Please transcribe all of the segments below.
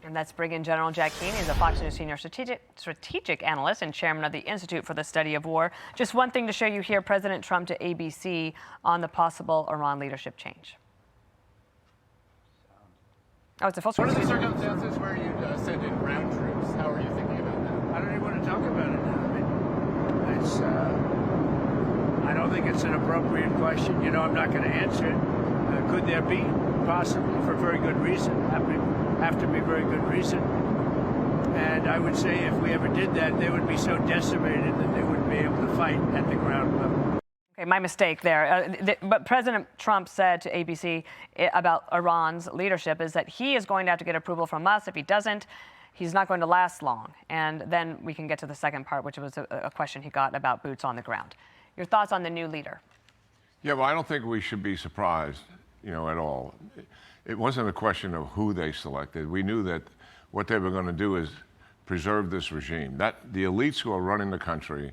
And that's Brigadier General Jack Keane. He's a Fox News senior strategic analyst and chairman of the Institute for the Study of War. Just one thing to show you here, President Trump to ABC on the possible Iran leadership change. Oh, it's a full screen. What are the circumstances where you send in ground troops? How are you thinking about that? I don't even want to talk about it now. I mean, it's, I don't think it's an appropriate question. You know, I'm not going to answer it. Could there be? Possibly, for very good reason. Have to be very good reason. And I would say if we ever did that, they would be so decimated that they wouldn't be able to fight at the ground level. Okay, my mistake there. But President Trump said to ABC about Iran's leadership is that he is going to have to get approval from us. If he doesn't, he's not going to last long. And then we can get to the second part, which was a question he got about boots on the ground. Your thoughts on the new leader? Yeah, well, I don't think we should be surprised, at all. It wasn't a question of who they selected. We knew that what they were going to do is preserve this regime. The elites who are running the country,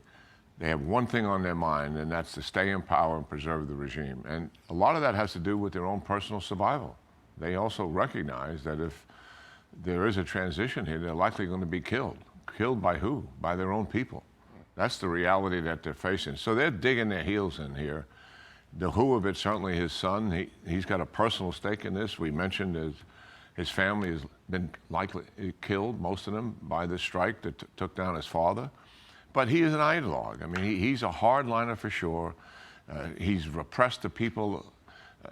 they have one thing on their mind, and that's to stay in power and preserve the regime. And a lot of that has to do with their own personal survival. They also recognize that if there is a transition here, they're likely going to be killed. Killed by who? By their own people. That's the reality that they're facing. So they're digging their heels in here. The who of it, certainly his son, he's got a personal stake in this. We mentioned his family has been likely killed, most of them, by this strike that took down his father. But he is an ideologue. I mean, he's a hardliner for sure. He's repressed the people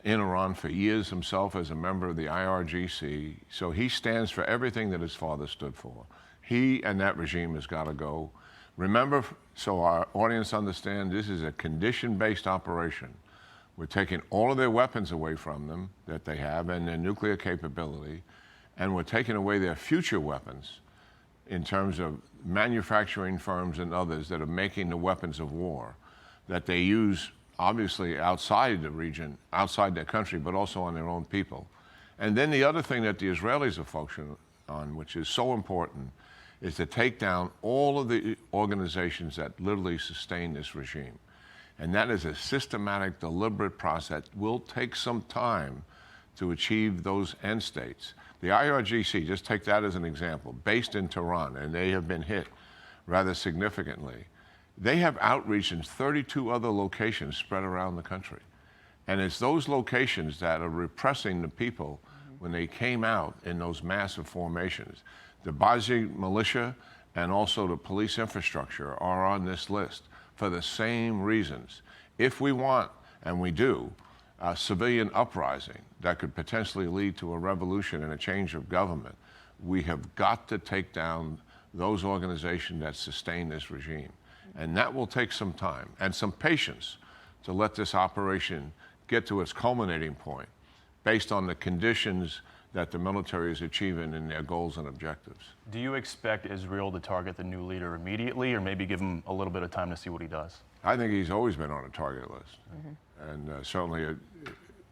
in Iran for years himself as a member of the IRGC. So he stands for everything that his father stood for. He and that regime has got to go. Remember, so our audience understand, this is a condition-based operation. We're taking all of their weapons away from them that they have and their nuclear capability, and we're taking away their future weapons in terms of manufacturing firms and others that are making the weapons of war that they use, obviously, outside the region, outside their country, but also on their own people. And then the other thing that the Israelis are focusing on, which is so important, is to take down all of the organizations that literally sustain this regime. And that is a systematic, deliberate process. It will take some time to achieve those end states. The IRGC, just take that as an example, based in Tehran, and they have been hit rather significantly. They have outreach in 32 other locations spread around the country. And it's those locations that are repressing the people when they came out in those massive formations. The Bazi militia and also the police infrastructure are on this list for the same reasons. If we want, and we do, a civilian uprising that could potentially lead to a revolution and a change of government, we have got to take down those organizations that sustain this regime. And that will take some time and some patience to let this operation get to its culminating point based on the conditions that the military is achieving in their goals and objectives. Do you expect Israel to target the new leader immediately, or maybe give him a little bit of time to see what he does? I think he's always been on a target list. And certainly,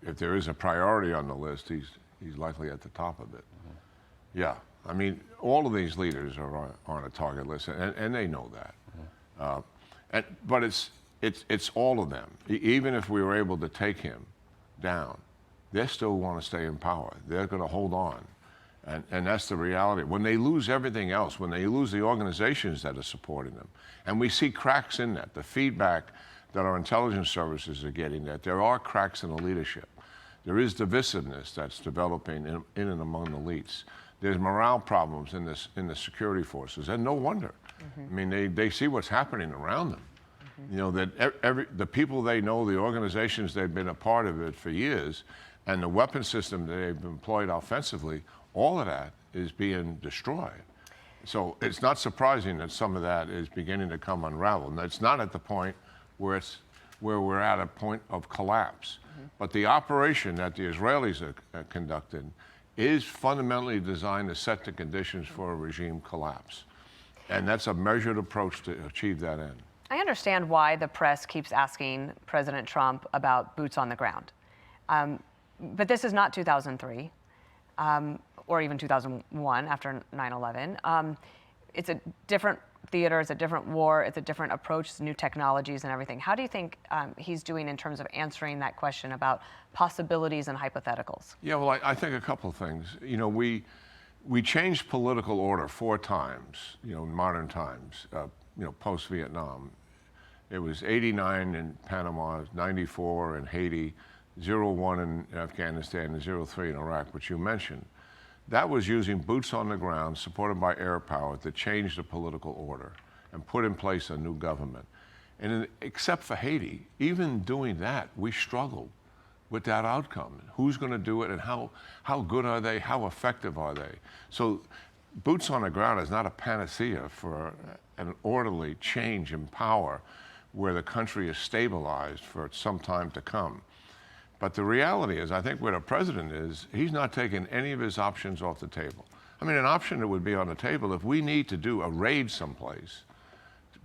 if there is a priority on the list, he's likely at the top of it. Yeah, I mean, all of these leaders are on a target list, and they know that. But it's all of them. Even if we were able to take him down, they still want to stay in power. They're going to hold on. And that's the reality. When they lose everything else, when they lose the organizations that are supporting them, and we see cracks in that, the feedback that our intelligence services are getting, that there are cracks in the leadership. There is divisiveness that's developing in and among the elites. There's morale problems in the security forces, and no wonder. I mean, they see what's happening around them. You know, that the people they know, the organizations they've been a part of it for years, and the weapon system that they've employed offensively, all of that is being destroyed. So it's not surprising that some of that is beginning to come unraveled. And it's not at the point where we're at a point of collapse. But the operation that the Israelis are conducting is fundamentally designed to set the conditions for a regime collapse. And that's a measured approach to achieve that end. I understand why the press keeps asking President Trump about boots on the ground. But this is not 2003 or even 2001 after 9/11. It's a different theater, it's a different war, it's a different approach, it's new technologies and everything. How do you think he's doing in terms of answering that question about possibilities and hypotheticals? Yeah, well, I think a couple of things. You know, we changed political order 4 times, in modern times, post-Vietnam. It was 89 in Panama, 94 in Haiti, 01 in Afghanistan, and 03 in Iraq, which you mentioned. That was using boots on the ground, supported by air power, to change the political order and put in place a new government. And except for Haiti, even doing that, we struggled with that outcome. Who's going to do it, and how good are they? How effective are they? So boots on the ground is not a panacea for an orderly change in power where the country is stabilized for some time to come. But the reality is, I think where the president is, he's not taking any of his options off the table. I mean, an option that would be on the table if we need to do a raid someplace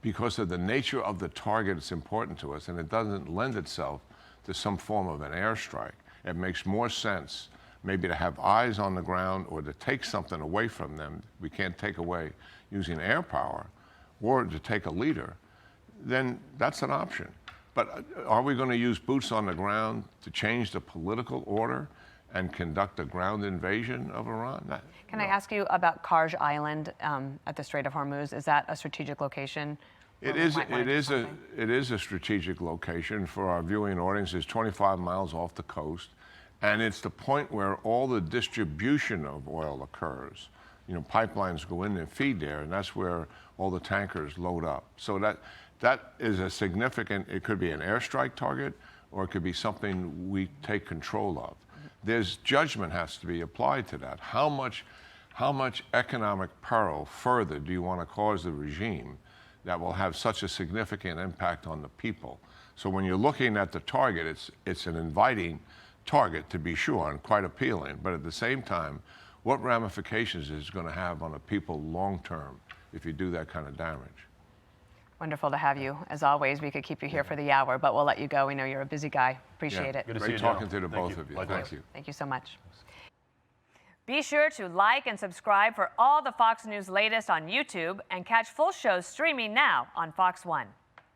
because of the nature of the target, it's important to us, and it doesn't lend itself to some form of an airstrike. It makes more sense maybe to have eyes on the ground or to take something away from them we can't take away using air power, or to take a leader, then that's an option. But are we going to use boots on the ground to change the political order and conduct a ground invasion of Iran? Can I ask you about Karj Island at the Strait of Hormuz? Is that a strategic location? It is a strategic location for our viewing audience. It's 25 miles off the coast, and it's the point where all the distribution of oil occurs. Pipelines go in and feed there, and that's where all the tankers load up. So that is a significant, it could be an airstrike target, or it could be something we take control of. There's judgment has to be applied to that. How much economic peril further do you want to cause the regime that will have such a significant impact on the people? So when you're looking at the target, it's an inviting target, to be sure, and quite appealing. But at the same time, what ramifications is it going to have on the people long term if you do that kind of damage? Wonderful to have you. As always, we could keep you here for the hour, but we'll let you go. We know you're a busy guy. Appreciate it. Good to see Great you, talking General. to the both of you. Likewise. Thank you. Thank you so much. Be sure to like and subscribe for all the Fox News latest on YouTube, and catch full shows streaming now on Fox One.